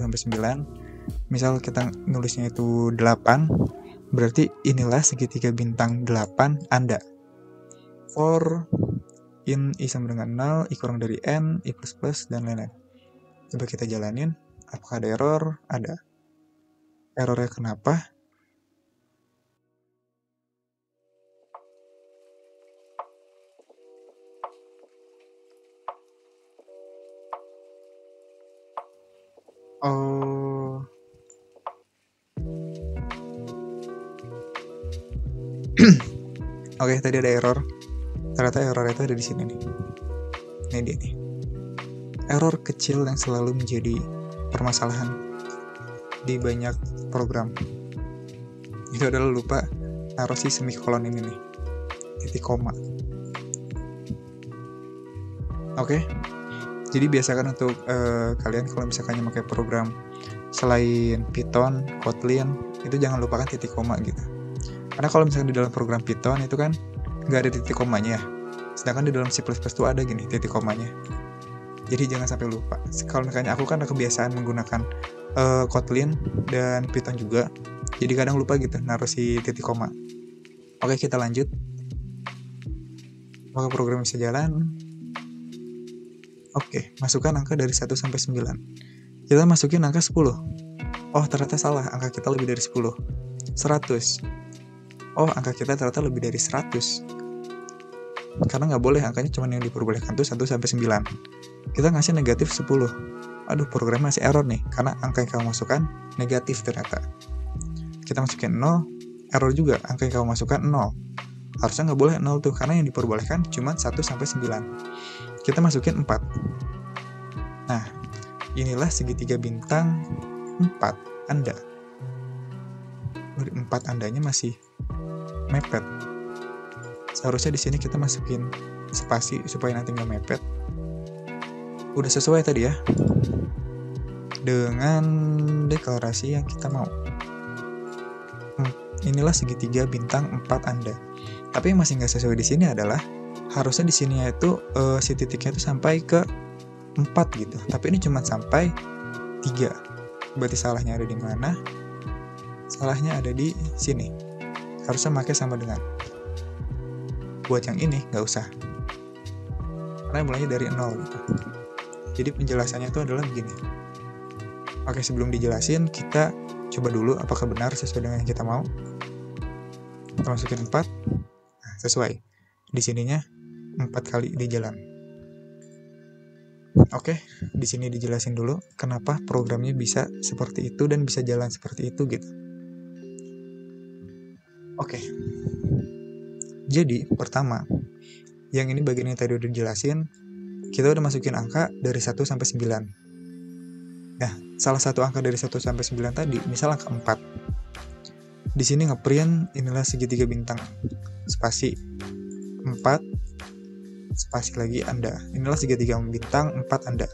Misal kita nulisnya itu 8, berarti inilah segitiga bintang 8 Anda. For in I sama dengan 0, I kurang dari n, I plus, dan lain-lain. Coba kita jalanin, apakah ada error? Ada. Errornya kenapa? Oh. Oke, tadi ada error. Ternyata error itu ada di sini nih. Ini dia nih. Error kecil yang selalu menjadi permasalahan di banyak program. Itu adalah lupa taruh si semikolon ini nih. Titik koma. Oke. Jadi biasakan untuk kalian kalau misalkan pakai program selain Python, Kotlin, itu jangan lupakan titik koma gitu. Karena kalau misalkan di dalam program Python itu kan nggak ada titik komanya, sedangkan di dalam C++ tuh ada gini titik komanya. Jadi jangan sampai lupa. Kalau misalnya aku kan ada kebiasaan menggunakan Kotlin dan Python juga, jadi kadang lupa gitu naruh si titik koma. Oke, kita lanjut. Apakah program bisa jalan? Oke, masukkan angka dari 1 sampai 9. Kita masukin angka 10. Oh, ternyata salah, angka kita lebih dari 10. 100. Oh, angka kita ternyata lebih dari 100. Karena nggak boleh, angkanya cuma yang diperbolehkan tuh 1 sampai 9. Kita ngasih negatif 10. Aduh, program masih error nih, karena angka yang kamu masukkan negatif ternyata. Kita masukin 0, error juga, angka yang kamu masukkan 0. Harusnya nggak boleh 0 tuh, karena yang diperbolehkan cuma 1 sampai 9. Kita masukin 4. Nah, inilah segitiga bintang 4 Anda. 4 Andanya masih mepet. Seharusnya di sini kita masukin spasi supaya nanti nggak mepet. Udah sesuai tadi ya dengan deklarasi yang kita mau. Inilah segitiga bintang 4 Anda. Tapi yang masih nggak sesuai di sini adalah harusnya di sini itu si titiknya itu sampai ke 4 gitu. Tapi ini cuma sampai 3. Berarti salahnya ada di mana? Salahnya ada di sini. Harusnya pakai sama dengan. Buat yang ini nggak usah. Karena mulainya dari 0 gitu. Jadi penjelasannya itu adalah begini. Oke, sebelum dijelasin, kita coba dulu apakah benar sesuai dengan yang kita mau. Kita masukin 4. Nah, sesuai. Di sininya 4 kali di jalan. Oke, di sini dijelasin dulu kenapa programnya bisa seperti itu dan bisa jalan seperti itu gitu. Oke. Jadi pertama, yang ini bagian yang tadi udah dijelasin, kita udah masukin angka dari 1 sampai 9. Nah, salah satu angka dari 1 sampai 9 tadi, misal angka 4. Di sini ngeprint inilah segitiga bintang, spasi 4, spasi lagi Anda. Inilah segitiga bintang 4 Anda.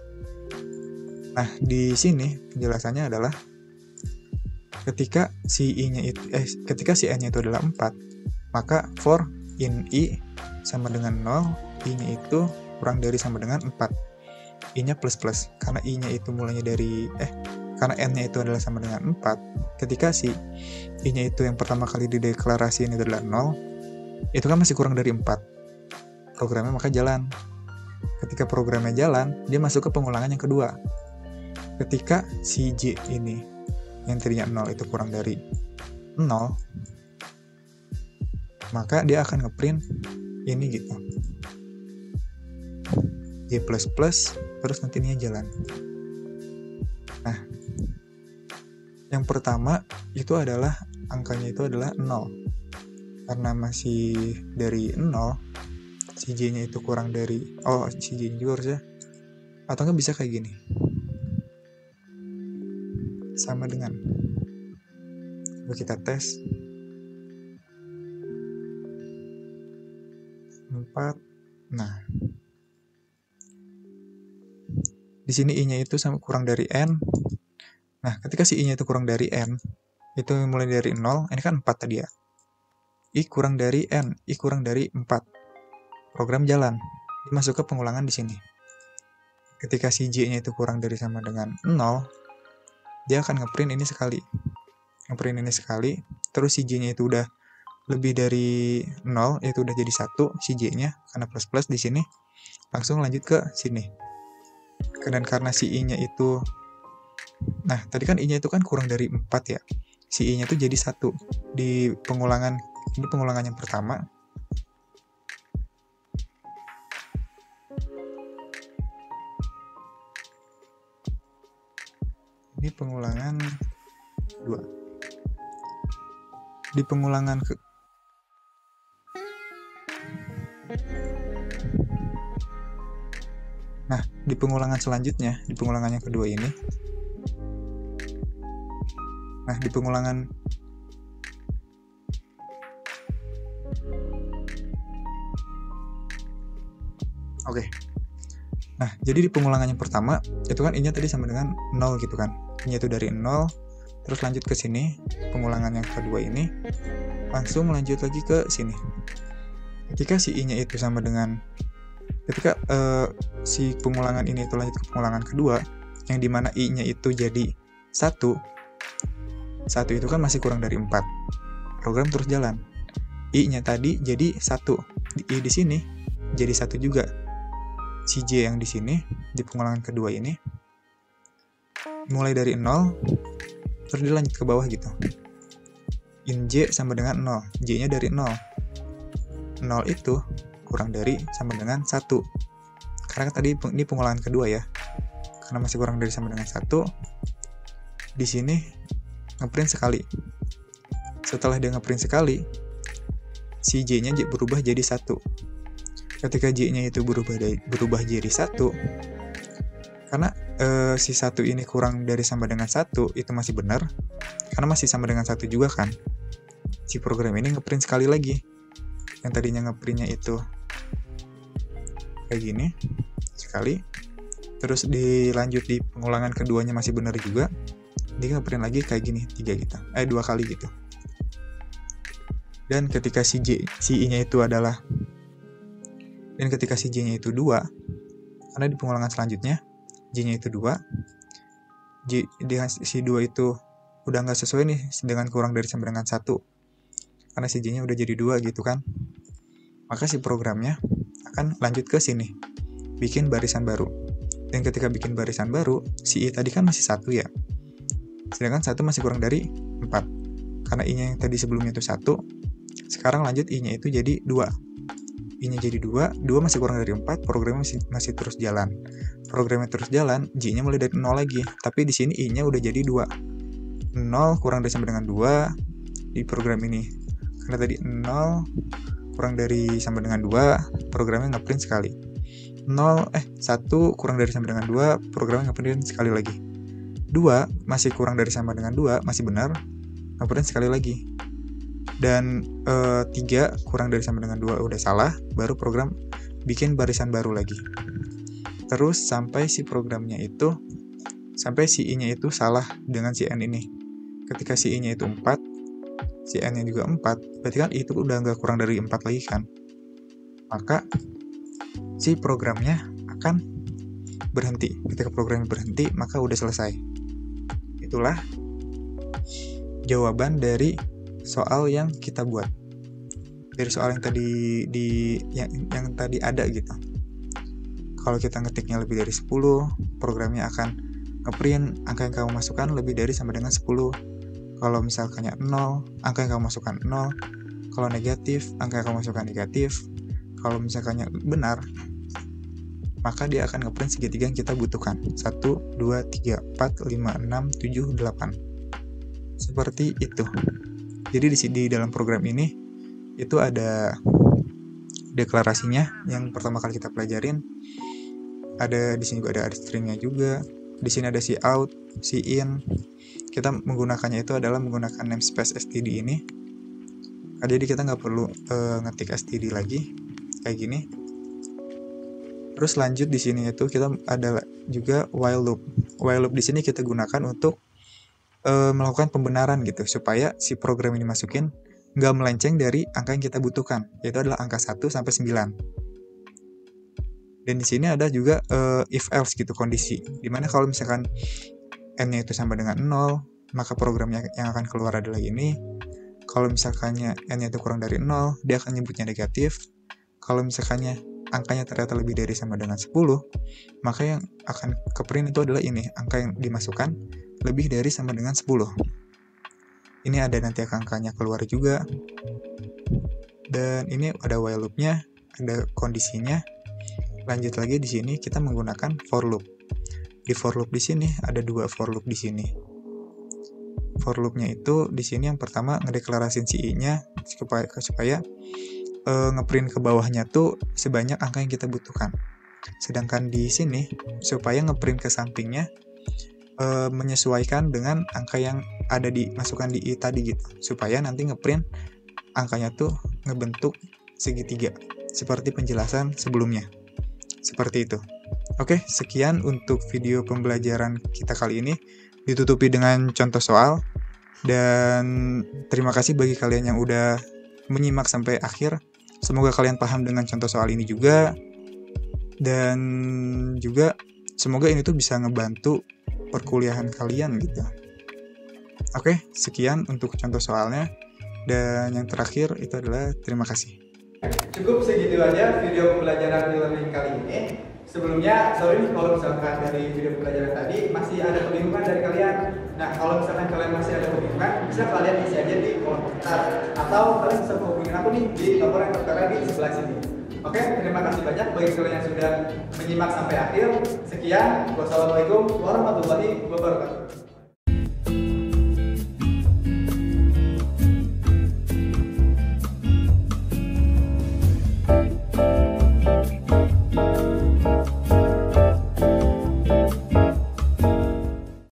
Nah, di sini penjelasannya adalah ketika si i-nya itu ketika si n-nya itu adalah 4, maka for in i sama dengan 0, i-nya itu kurang dari sama dengan 4. I-nya plus karena i-nya itu mulainya dari karena n-nya itu adalah sama dengan 4. Ketika si i-nya itu yang pertama kali dideklarasiin itu adalah 0, itu kan masih kurang dari 4. Programnya maka jalan. Ketika programnya jalan, dia masuk ke pengulangan yang kedua. Ketika si J ini yang tadinya 0 itu kurang dari 0, maka dia akan ngeprint ini gitu. J++, terus nanti ini jalan. Nah, yang pertama itu adalah angkanya itu adalah 0. Karena masih dari 0, si J-nya itu kurang dari si J-nya juga harusnya, atau nggak bisa kayak gini, sama dengan, coba kita tes 4. Nah, di sini i-nya itu sama kurang dari n. Nah, ketika si i-nya itu kurang dari n, itu mulai dari 0, ini kan 4 tadi ya. I kurang dari n, i kurang dari 4. Program jalan. Dia masuk ke pengulangan di sini. Ketika si j-nya itu kurang dari sama dengan 0, dia akan ngeprint ini sekali. Ngeprint ini sekali, terus si j-nya itu udah lebih dari 0, itu udah jadi 1 si j-nya, karena plus di sini. Langsung lanjut ke sini. Dan karena si i-nya itu, nah tadi kan i-nya itu kan kurang dari 4 ya. Si i-nya itu jadi 1 di pengulangan, ini pengulangan yang pertama. Ini pengulangan 2. Di pengulangan Nah, di pengulangan selanjutnya, di pengulangan yang kedua ini. Nah, di pengulangan Nah, jadi di pengulangan yang pertama, itu kan i-nya tadi sama dengan 0 gitu kan. I-nya itu dari 0, terus lanjut ke sini, pengulangan yang kedua ini, langsung lanjut lagi ke sini. Ketika si i-nya itu sama dengan, ketika si pengulangan ini itu lanjut ke pengulangan kedua, yang dimana i-nya itu jadi 1 itu kan masih kurang dari 4. Program terus jalan. I-nya tadi jadi 1. I di sini jadi 1 juga. Si J yang di sini, di pengulangan kedua ini, mulai dari 0, terus dilanjut ke bawah gitu. In J sama dengan 0. J-nya dari 0. 0 itu kurang dari sama dengan 1. Karena tadi ini pengulangan kedua ya. Karena masih kurang dari sama dengan 1. Di sini ngeprint sekali. Setelah dia ngeprint sekali, si J-nya berubah jadi 1. Ketika J-nya itu berubah jadi 1, karena si 1 ini kurang dari sama dengan 1, itu masih benar. Karena masih sama dengan 1 juga kan. Si program ini ngeprint sekali lagi. Yang tadinya ngeprintnya itu kayak gini, sekali. Terus dilanjut di pengulangan keduanya masih benar juga. Dia ngeprint lagi kayak gini, 2 kali gitu. Dan ketika si i-nya itu adalah, dan ketika si j-nya itu 2, karena di pengulangan selanjutnya j-nya itu 2, si 2 itu udah nggak sesuai nih dengan kurang dari sama dengan 1, karena si j-nya udah jadi 2 gitu kan. Maka si programnya akan lanjut ke sini, bikin barisan baru. Dan ketika bikin barisan baru, si i tadi kan masih 1 ya, sedangkan 1 masih kurang dari 4. Karena i-nya yang tadi sebelumnya itu 1, sekarang lanjut i-nya itu jadi 2. I-nya jadi 2 masih kurang dari 4, programnya masih terus jalan. Programnya terus jalan, J-nya mulai dari 0 lagi, tapi di sini I-nya udah jadi 2. 0 kurang dari sama dengan 2 di program ini. Karena tadi 0 kurang dari sama dengan 2, programnya ngeprint sekali. 1 kurang dari sama dengan 2, programnya ngeprint sekali lagi. 2 masih kurang dari sama dengan 2, masih benar, ngeprint sekali lagi. Dan 3 kurang dari sama dengan 2 udah salah, baru program bikin barisan baru lagi. Terus sampai si programnya itu, sampai si i-nya itu salah dengan si n ini. Ketika si i-nya itu 4, si n-nya juga 4, berarti kan itu udah nggak kurang dari 4 lagi kan. Maka si programnya akan berhenti. Ketika programnya berhenti, maka udah selesai. Itulah jawaban dari soal yang kita buat. Dari soal yang tadi yang tadi ada gitu. Kalau kita ngetiknya lebih dari 10, programnya akan ngeprint angka yang kamu masukkan lebih dari sama dengan 10. Kalau misalkannya 0, angka yang kamu masukkan 0. Kalau negatif, angka yang kamu masukkan negatif. Kalau misalkannya benar, maka dia akan ngeprint segitiga yang kita butuhkan. 1, 2, 3, 4, 5, 6, 7, 8. Seperti itu. Jadi di dalam program ini itu ada deklarasinya yang pertama kali kita pelajarin. Ada di sini juga ada stringnya juga. Di sini ada si out, si in. Kita menggunakannya itu adalah menggunakan namespace std ini. Jadi kita nggak perlu ngetik std lagi kayak gini. Terus lanjut di sini itu kita ada juga while loop. While loop di sini kita gunakan untuk melakukan pembenaran gitu supaya si program ini masukin nggak melenceng dari angka yang kita butuhkan, yaitu adalah angka 1 sampai 9. Dan di sini ada juga if else gitu kondisi, dimana kalau misalkan n-nya itu sama dengan 0, maka programnya yang akan keluar adalah ini. Kalau misalkannya n-nya itu kurang dari 0, dia akan nyebutnya negatif. Kalau misalkannya angkanya ternyata lebih dari sama dengan 10, maka yang akan keprint itu adalah ini, angka yang dimasukkan lebih dari sama dengan 10. Ini ada nanti angkanya keluar juga. Dan ini ada while loop-nya, ada kondisinya. Lanjut lagi di sini kita menggunakan for loop. Di for loop di sini ada 2 for loop di sini. For loop-nya itu di sini yang pertama ngedeklarasiin si i-nya supaya ngeprint ke bawahnya tuh sebanyak angka yang kita butuhkan. Sedangkan di sini supaya ngeprint ke sampingnya menyesuaikan dengan angka yang ada dimasukkan di i tadi gitu, supaya nanti ngeprint angkanya tuh ngebentuk segitiga seperti penjelasan sebelumnya. Seperti itu. Oke, sekian untuk video pembelajaran kita kali ini, ditutupi dengan contoh soal. Dan terima kasih bagi kalian yang udah menyimak sampai akhir. Semoga kalian paham dengan contoh soal ini juga. Dan juga semoga ini tuh bisa ngebantu perkuliahan kalian gitu. Oke, sekian untuk contoh soalnya. Dan yang terakhir itu adalah terima kasih. Cukup segitu aja video pembelajaran e-learning kali ini. Sebelumnya, sorry nih kalau misalkan dari video pembelajaran tadi masih ada kebingungan dari kalian. Nah, kalau misalkan kalian masih ada kebingungan, bisa kalian isi aja di kolom komentar. Atau kalian bisa hubungin aku nih di nomor yang tertera di sebelah sini. Oke, terima kasih banyak bagi kalian yang sudah menyimak sampai akhir. Sekian, wassalamualaikum warahmatullahi wabarakatuh.